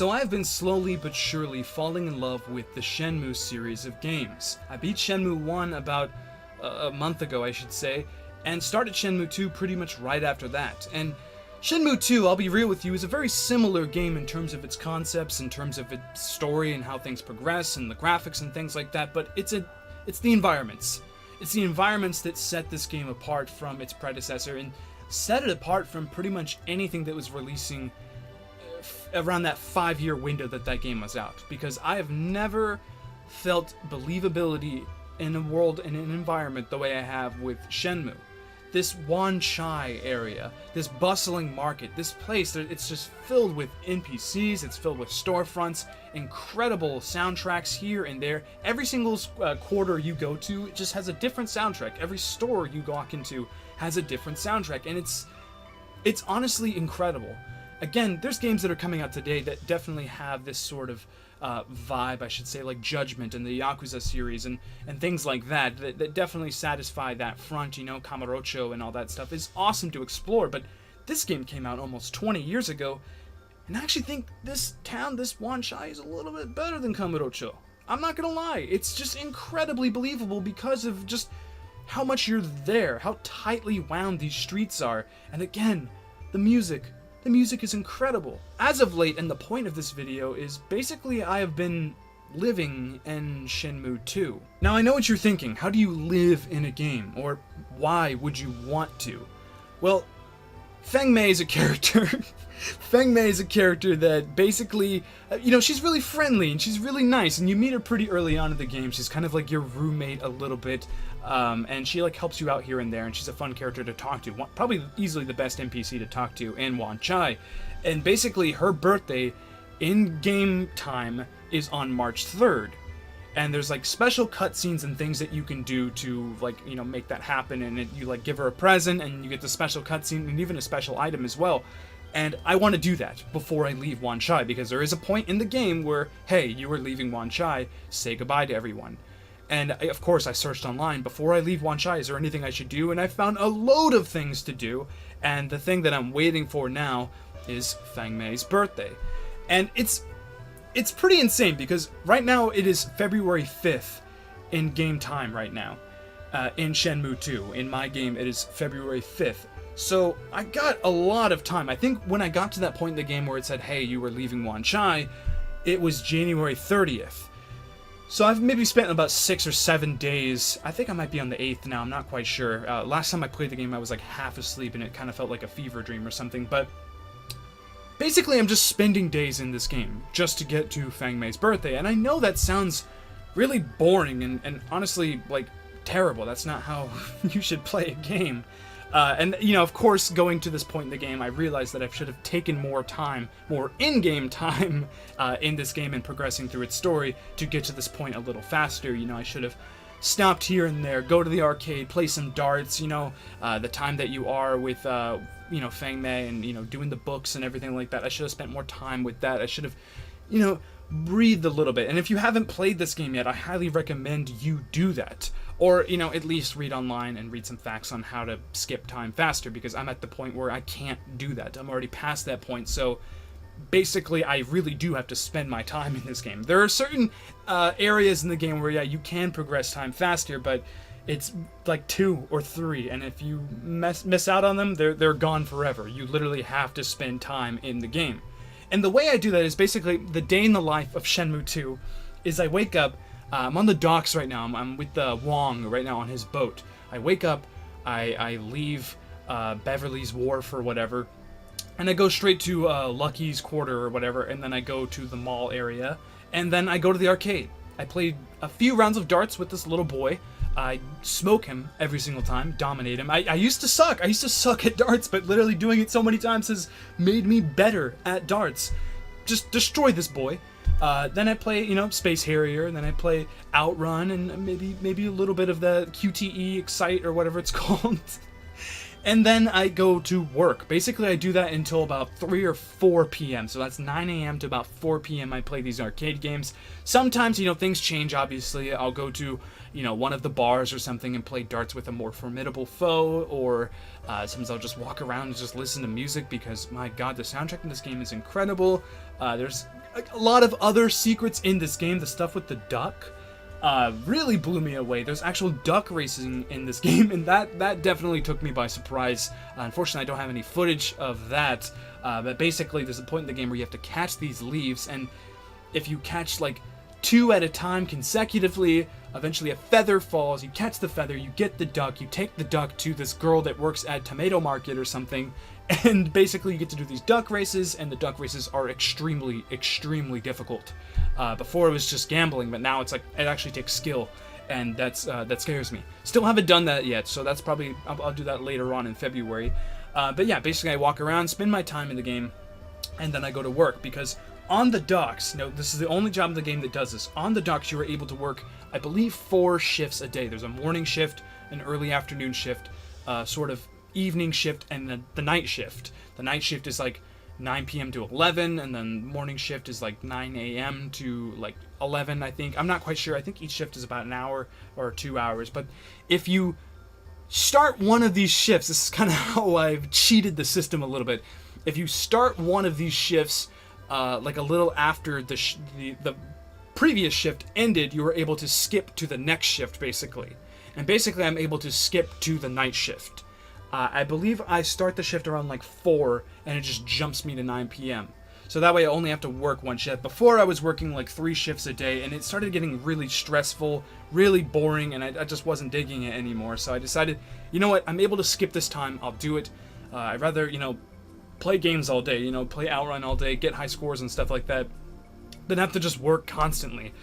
So I've been slowly but surely falling in love with the Shenmue series of games. I beat Shenmue 1 about a month ago, I should say, and started Shenmue 2 pretty much right after that. And Shenmue 2, I'll be real with you, is a very similar game in terms of its concepts, in terms of its story and how things progress, and the graphics and things like that, but it's the environments. It's the environments that set this game apart from its predecessor, and set it apart from pretty much anything that was releasing around that 5-year window that game was out, because I have never felt believability in a world, in an environment, the way I have with Shenmue. This Wan Chai area, this bustling market, this place, it's just filled with NPCs, it's filled with storefronts, incredible soundtracks here and there. Every single quarter you go to, it just has a different soundtrack. Every store you walk into has a different soundtrack, and it's honestly incredible. Again, there's games that are coming out today that definitely have this sort of vibe, I should say, like Judgment and the Yakuza series and things like that definitely satisfy that front, you know, Kamurocho and all that stuff is awesome to explore, but this game came out almost 20 years ago, and I actually think this town, this Wan Chai, is a little bit better than Kamurocho. I'm not gonna lie, it's just incredibly believable because of just how much you're there, how tightly wound these streets are, and again, the music is incredible. As of late, and the point of this video is basically I have been living in Shenmue 2. Now I know what you're thinking, how do you live in a game, or why would you want to? Well, Fangmei is a character. Fangmei is a character that basically, you know, she's really friendly and she's really nice, and you meet her pretty early on in the game. She's kind of like your roommate a little bit, and she like helps you out here and there, and she's a fun character to talk to. Probably easily the best NPC to talk to in Wan Chai. And basically her birthday in game time is on March 3rd. And there's like special cutscenes and things that you can do to, like, you know, make that happen, and you like give her a present and you get the special cutscene and even a special item as well. And I want to do that before I leave Wan Chai, because there is a point in the game where, hey, you are leaving Wan Chai, say goodbye to everyone. And of course I searched online, before I leave Wan Chai, is there anything I should do? And I found a load of things to do, and the thing that I'm waiting for now is Fangmei's birthday. And it's pretty insane, because right now it is February 5th in game time right now, in Shenmue 2. In my game, it is February 5th. So I got a lot of time. I think when I got to that point in the game where it said, hey, you were leaving Wan Chai, it was January 30th. So I've maybe spent about 6 or 7 days. I think I might be on the 8th now, I'm not quite sure. Last time I played the game, I was like half asleep, and it kind of felt like a fever dream or something, but basically, I'm just spending days in this game just to get to Fangmei's birthday, and I know that sounds really boring and honestly, like, terrible. That's not how you should play a game. And, you know, of course, going to this point in the game, I realized that I should have taken more time, more in-game time in this game and progressing through its story to get to this point a little faster. You know, I should have stopped here and there, go to the arcade, play some darts, you know, the time that you are with, you know, Fangmei and, you know, doing the books and everything like that. I should have spent more time with that. I should have, you know, breathed a little bit. And if you haven't played this game yet, I highly recommend you do that. Or, you know, at least read online and read some facts on how to skip time faster, because I'm at the point where I can't do that. I'm already past that point, so basically I really do have to spend my time in this game. There are certain areas in the game where, yeah, you can progress time faster, but it's like 2 or 3, and if you miss out on them, they're gone forever. You literally have to spend time in the game. And the way I do that is basically the day in the life of Shenmue 2 is I wake up, I'm on the docks right now, I'm with Wong right now on his boat. I wake up, I leave Beverly's Wharf or whatever, and I go straight to Lucky's Quarter or whatever, and then I go to the mall area, and then I go to the arcade. I played a few rounds of darts with this little boy. I smoke him every single time, dominate him. I used to suck. I used to suck at darts, but literally doing it so many times has made me better at darts. Just destroy this boy. Then I play, you know, Space Harrier, and then I play Outrun, and maybe a little bit of the QTE Excite or whatever it's called. And then I go to work. Basically, I do that until about 3 or 4 p.m. So that's 9 a.m. to about 4 p.m. I play these arcade games. Sometimes, things change, obviously. I'll go to, one of the bars or something and play darts with a more formidable foe. Or sometimes I'll just walk around and just listen to music because, my god, the soundtrack in this game is incredible. There's a lot of other secrets in this game. The stuff with the duck really blew me away. There's actual duck racing in this game, and that definitely took me by surprise. Unfortunately, I don't have any footage of that, but basically there's a point in the game where you have to catch these leaves, and if you catch like 2 at a time consecutively, eventually a feather falls, you catch the feather, you get the duck, you take the duck to this girl that works at Tomato Market or something, and basically you get to do these duck races, and the duck races are extremely, extremely difficult. Before it was just gambling, but now it's like, it actually takes skill, and that scares me. Still haven't done that yet, so that's probably, I'll do that later on in February. But yeah, basically I walk around, spend my time in the game, and then I go to work, because on the docks, this is the only job in the game that does this. On the docks, you are able to work, I believe, 4 shifts a day. There's a morning shift, an early afternoon shift, sort of evening shift, and the night shift. The night shift is like 9 p.m. to 11, and then morning shift is like 9 a.m. to like 11, I think. I'm not quite sure. I think each shift is about an hour or 2 hours. But if you start one of these shifts, this is kind of how I've cheated the system a little bit. If you start one of these shifts like a little after the previous shift ended, you were able to skip to the next shift, basically. And basically, I'm able to skip to the night shift. I believe I start the shift around like 4, and it just jumps me to 9 p.m. So that way I only have to work 1 shift. Before I was working like 3 shifts a day, and it started getting really stressful, really boring, and I just wasn't digging it anymore. So I decided, you know what, I'm able to skip this time, I'll do it. I'd rather, play games all day, play Outrun all day, get high scores and stuff like that, than have to just work constantly.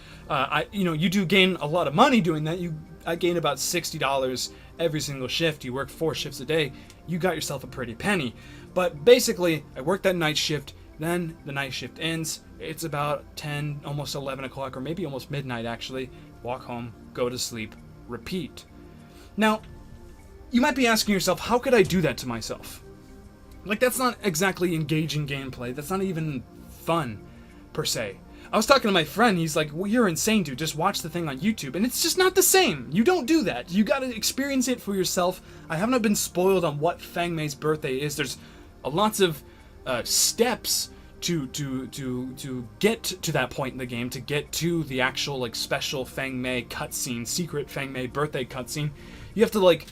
You do gain a lot of money doing that. I gain about $60 every single shift. You work 4 shifts a day, you got yourself a pretty penny. But basically, I work that night shift, then the night shift ends. It's about 10, almost 11 o'clock, or maybe almost midnight actually. Walk home, go to sleep, repeat. Now, you might be asking yourself, how could I do that to myself? Like, that's not exactly engaging gameplay. That's not even fun, per se. I was talking to my friend, he's like, well, you're insane, dude, just watch the thing on YouTube. And it's just not the same. You don't do that. You gotta experience it for yourself. I have not been spoiled on what Fangmei's birthday is. There's lots of steps to get to that point in the game, to get to the actual, like, special Fangmei cutscene, secret Fangmei birthday cutscene. You have to, like,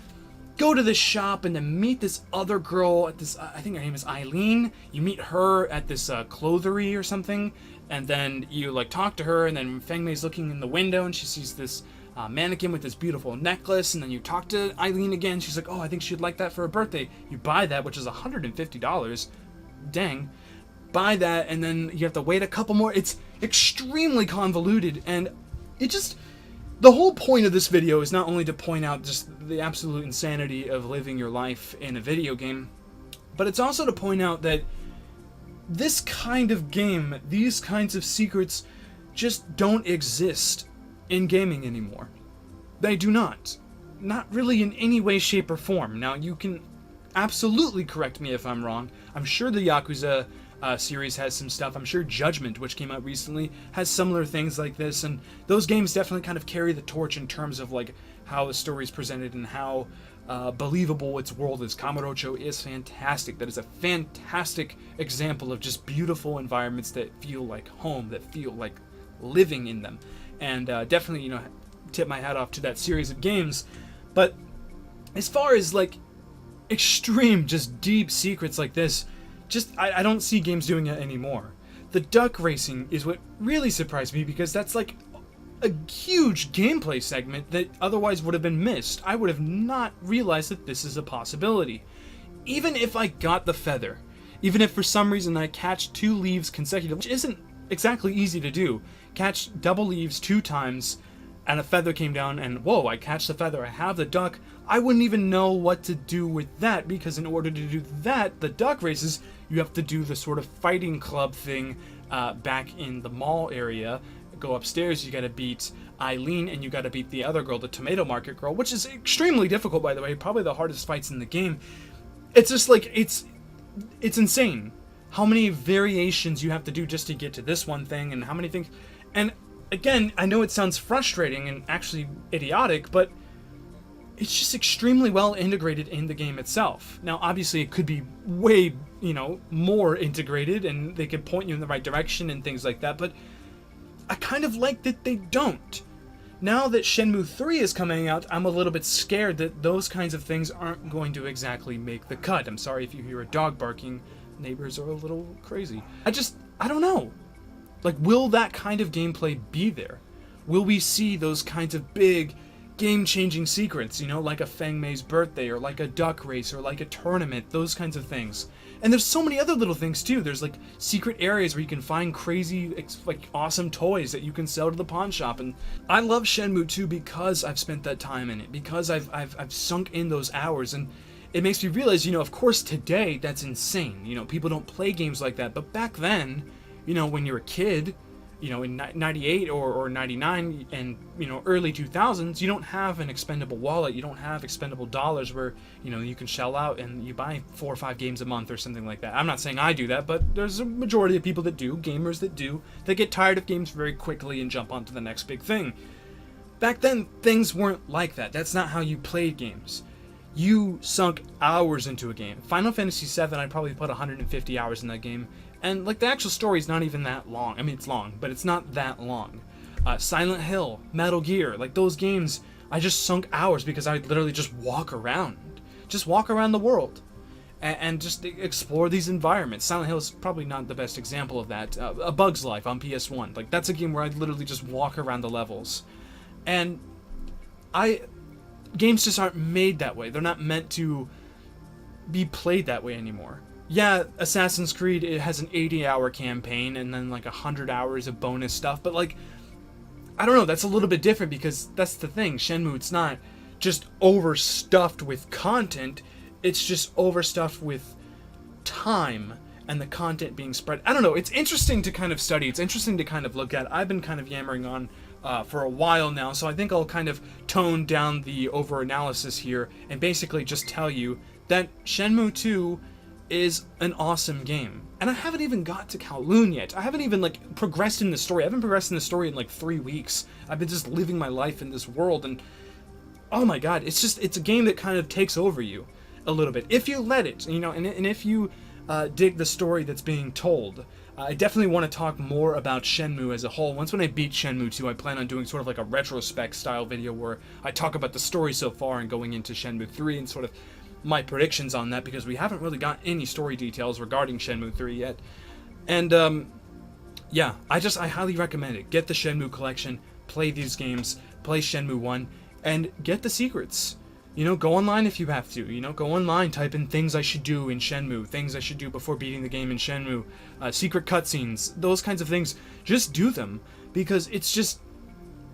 go to this shop and then meet this other girl at this, I think her name is Eileen. You meet her at this clothery or something, and then you like talk to her, and then Fangmei's looking in the window and she sees this mannequin with this beautiful necklace, and then you talk to Eileen again. She's like, oh, I think she'd like that for her birthday. You buy that, which is $150. Dang. Buy that, and then you have to wait a couple more. It's extremely convoluted, and it just... The whole point of this video is not only to point out just the absolute insanity of living your life in a video game, but it's also to point out that this kind of game, these kinds of secrets, just don't exist in gaming anymore. They do not. Not really in any way, shape, or form. Now, you can absolutely correct me if I'm wrong. I'm sure the Yakuza series has some stuff. I'm sure Judgment, which came out recently, has similar things like this, and those games definitely kind of carry the torch in terms of like how the story is presented and how believable its world is. Kamurocho is fantastic. That is a fantastic example of just beautiful environments that feel like home, that feel like living in them, and definitely, tip my hat off to that series of games. But as far as like extreme, just deep secrets like this, I don't see games doing it anymore. The duck racing is what really surprised me, because that's like a huge gameplay segment that otherwise would have been missed. I would have not realized that this is a possibility. Even if I got the feather, even if for some reason I catch 2 leaves consecutively, which isn't exactly easy to do, catch double leaves 2 times, and a feather came down, and whoa, I catch the feather, I have the duck, I wouldn't even know what to do with that, because in order to do that, the duck races, you have to do the sort of fighting club thing back in the mall area. Go upstairs, you gotta beat Eileen, and you gotta beat the other girl, the Tomato Market girl, which is extremely difficult, by the way, probably the hardest fights in the game. it's just like, it's insane how many variations you have to do just to get to this one thing, and how many things. And again, I know it sounds frustrating and actually idiotic, but it's just extremely well integrated in the game itself. Now, obviously, it could be way, more integrated, and they could point you in the right direction and things like that, but I kind of like that they don't. Now that Shenmue 3 is coming out, I'm a little bit scared that those kinds of things aren't going to exactly make the cut. I'm sorry if you hear a dog barking. Neighbors are a little crazy. I don't know. Like, will that kind of gameplay be there? Will we see those kinds of big, game-changing secrets, like a Fangmei's birthday, or like a duck race, or like a tournament, those kinds of things. And there's so many other little things too. There's like secret areas where you can find crazy, like awesome toys that you can sell to the pawn shop. And I love Shenmue 2 because I've spent that time in it, because I've sunk in those hours, and it makes me realize, of course today that's insane. People don't play games like that, but back then, when you're a kid, in 98 or 99 and, early 2000s, you don't have an expendable wallet, you don't have expendable dollars where, you can shell out and you buy 4 or 5 games a month or something like that. I'm not saying I do that, but there's a majority of people that do, gamers that do, that get tired of games very quickly and jump onto the next big thing. Back then, things weren't like that. That's not how you played games. You sunk hours into a game. Final Fantasy VII, I'd probably put 150 hours in that game. And, like, the actual story is not even that long. I mean, it's long, but it's not that long. Silent Hill, Metal Gear, like, those games, I just sunk hours because I'd literally just walk around. Just walk around the world. And just explore these environments. Silent Hill is probably not the best example of that. A Bug's Life on PS1. Like, that's a game where I'd literally just walk around the levels. And games just aren't made that way. They're not meant to be played that way anymore. Yeah, Assassin's Creed, it has an 80-hour campaign and then like 100 hours of bonus stuff, but like, I don't know, that's a little bit different because that's the thing. Shenmue, it's not just overstuffed with content, it's just overstuffed with time and the content being spread. I don't know, it's interesting to kind of study, it's interesting to kind of look at. I've been kind of yammering on for a while now, so I think I'll kind of tone down the over-analysis here and basically just tell you that Shenmue 2 is an awesome game. And I haven't even got to Kowloon yet. I haven't even like progressed in the story. I haven't progressed in the story in like 3 weeks. I've been just living my life in this world, and oh my god, it's a game that kind of takes over you a little bit. If you let it, and if you dig the story that's being told. I definitely want to talk more about Shenmue as a whole. Once when I beat Shenmue 2, I plan on doing sort of like a retrospect style video where I talk about the story so far and going into Shenmue 3 and sort of my predictions on that, because we haven't really got any story details regarding Shenmue 3 yet. And yeah, I highly recommend it. Get the Shenmue collection, play these games, play Shenmue 1, and get the secrets. Go online if you have to. Go online, type in things I should do in Shenmue, things I should do before beating the game in Shenmue, secret cutscenes, those kinds of things. Just do them, because it's just,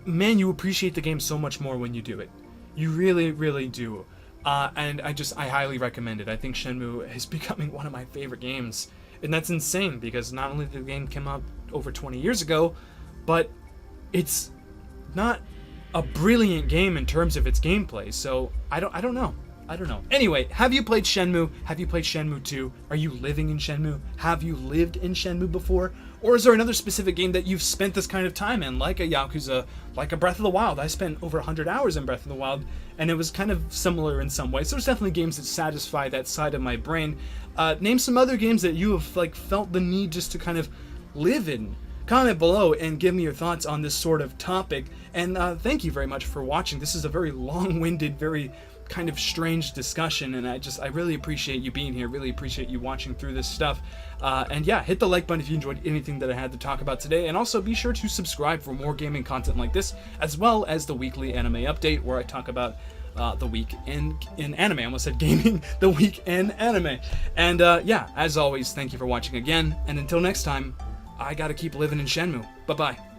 man, you appreciate the game so much more when you do it. You really, really do. And I highly recommend it. I think Shenmue is becoming one of my favorite games. And that's insane, because not only did the game come out over 20 years ago, but it's not a brilliant game in terms of its gameplay. So I don't know. Anyway, have you played Shenmue? Have you played Shenmue 2? Are you living in Shenmue? Have you lived in Shenmue before? Or is there another specific game that you've spent this kind of time in, like a Yakuza, like a Breath of the Wild? I spent over 100 hours in Breath of the Wild, and it was kind of similar in some ways. There's definitely games that satisfy that side of my brain. Name some other games that you have like felt the need just to kind of live in. Comment below and give me your thoughts on this sort of topic. And thank you very much for watching. This is a very long-winded, very kind of strange discussion, and I really appreciate you being here, really appreciate you watching through this stuff. And yeah, hit the like button if you enjoyed anything that I had to talk about today, and also be sure to subscribe for more gaming content like this, as well as the weekly anime update where I talk about the week in anime. I almost said gaming, the week in anime. And yeah, as always, thank you for watching again, and until next time, I gotta keep living in Shenmue. Bye-bye.